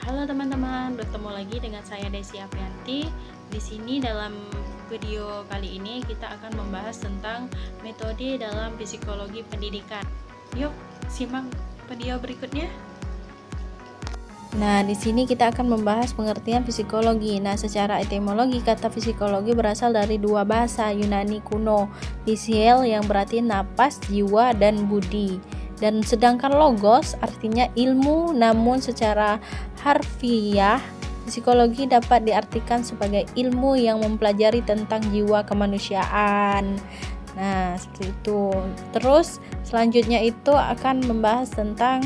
Halo teman-teman, bertemu lagi dengan saya Desi Aprianti. Di sini dalam video kali ini kita akan membahas tentang metode dalam psikologi pendidikan. Yuk, simak video berikutnya. Nah, di sini kita akan membahas pengertian psikologi. Nah, secara etimologi kata psikologi berasal dari dua bahasa Yunani kuno, physiel yang berarti napas, jiwa, dan budi. Dan sedangkan logos artinya ilmu, namun secara harfiah psikologi dapat diartikan sebagai ilmu yang mempelajari tentang jiwa kemanusiaan. Nah, seperti itu. Terus selanjutnya itu akan membahas tentang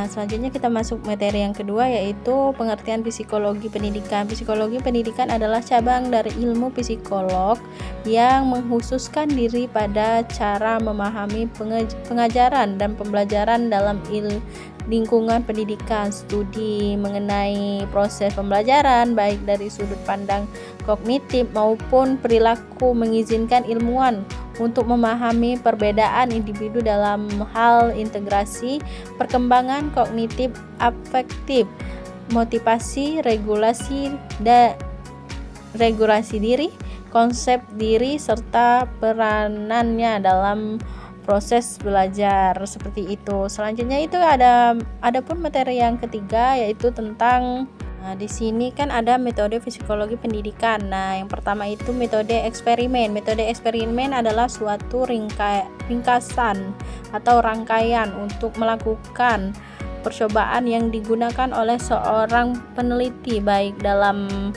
selanjutnya kita masuk materi yang kedua, yaitu pengertian psikologi pendidikan. Psikologi pendidikan adalah cabang dari ilmu psikolog yang mengkhususkan diri pada cara memahami pengajaran dan pembelajaran dalam lingkungan pendidikan. Studi mengenai proses pembelajaran baik dari sudut pandang kognitif maupun perilaku mengizinkan ilmuwan untuk memahami perbedaan individu dalam hal integrasi, perkembangan kognitif, afektif, motivasi, regulasi diri, konsep diri, serta peranannya dalam proses belajar, seperti itu. Selanjutnya itu adapun materi yang ketiga, yaitu tentang di sini kan ada metode psikologi pendidikan. Nah, yang pertama itu metode eksperimen. Metode eksperimen adalah suatu ringkasan atau rangkaian untuk melakukan percobaan yang digunakan oleh seorang peneliti baik dalam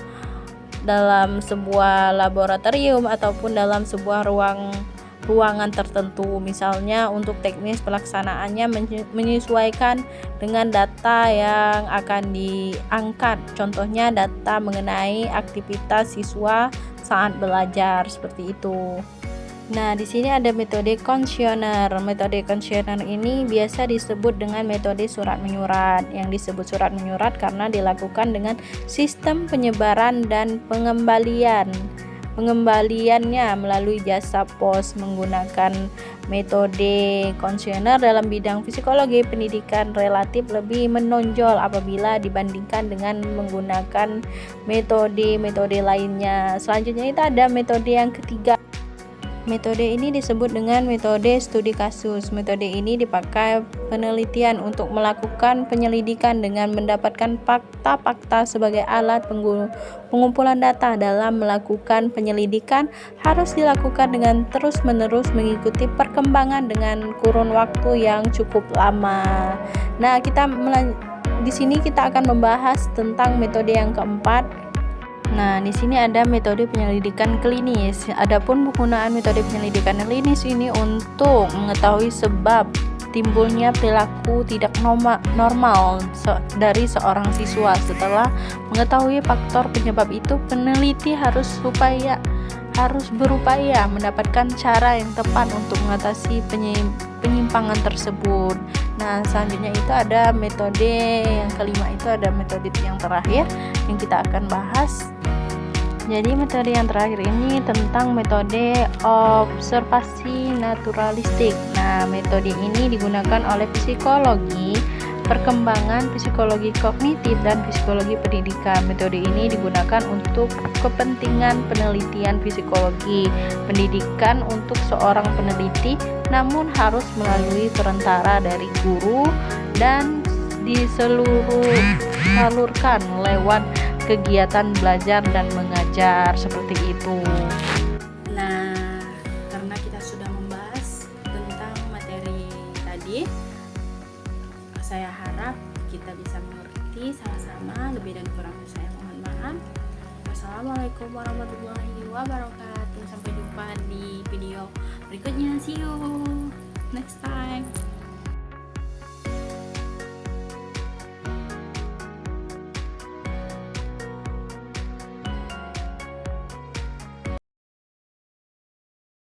sebuah laboratorium ataupun dalam sebuah ruangan tertentu. Misalnya untuk teknis pelaksanaannya menyesuaikan dengan data yang akan diangkat. Contohnya data mengenai aktivitas siswa saat belajar, seperti itu. Nah, di sini ada metode konsesioner. Metode konsesioner ini biasa disebut dengan metode surat menyurat. Yang disebut surat menyurat karena dilakukan dengan sistem penyebaran dan pengembaliannya melalui jasa pos. Menggunakan metode konsesioner dalam bidang psikologi pendidikan relatif lebih menonjol apabila dibandingkan dengan menggunakan metode lainnya. Selanjutnya itu ada metode yang ketiga. Metode ini disebut dengan metode studi kasus. Metode ini dipakai penelitian untuk melakukan penyelidikan dengan mendapatkan fakta-fakta sebagai alat pengumpulan data. Dalam melakukan penyelidikan harus dilakukan dengan terus-menerus mengikuti perkembangan dengan kurun waktu yang cukup lama. Nah, di sini kita akan membahas tentang metode yang keempat. Nah, di sini ada metode penyelidikan klinis. Adapun penggunaan metode penyelidikan klinis ini untuk mengetahui sebab timbulnya perilaku tidak normal dari seorang siswa. Setelah mengetahui faktor penyebab itu, peneliti harus berupaya mendapatkan cara yang tepat untuk mengatasi penyimpangan tersebut. Nah, selanjutnya itu ada metode yang kelima, itu ada metode yang terakhir yang kita akan bahas. Jadi metode yang terakhir ini tentang metode observasi naturalistik. Nah, metode ini digunakan oleh psikologi perkembangan, psikologi kognitif, dan psikologi pendidikan. Metode ini digunakan untuk kepentingan penelitian psikologi pendidikan untuk seorang peneliti, namun harus melalui perantara dari guru dan disalurkan lewat kegiatan belajar dan mengajar, seperti itu. Nah, karena kita sudah membahas tentang materi tadi, saya harap kita bisa mengerti sama-sama. Lebih dan kurangnya saya mohon maaf. Wassalamualaikum warahmatullahi wabarakatuh. Sampai jumpa di video berikutnya. See you next time.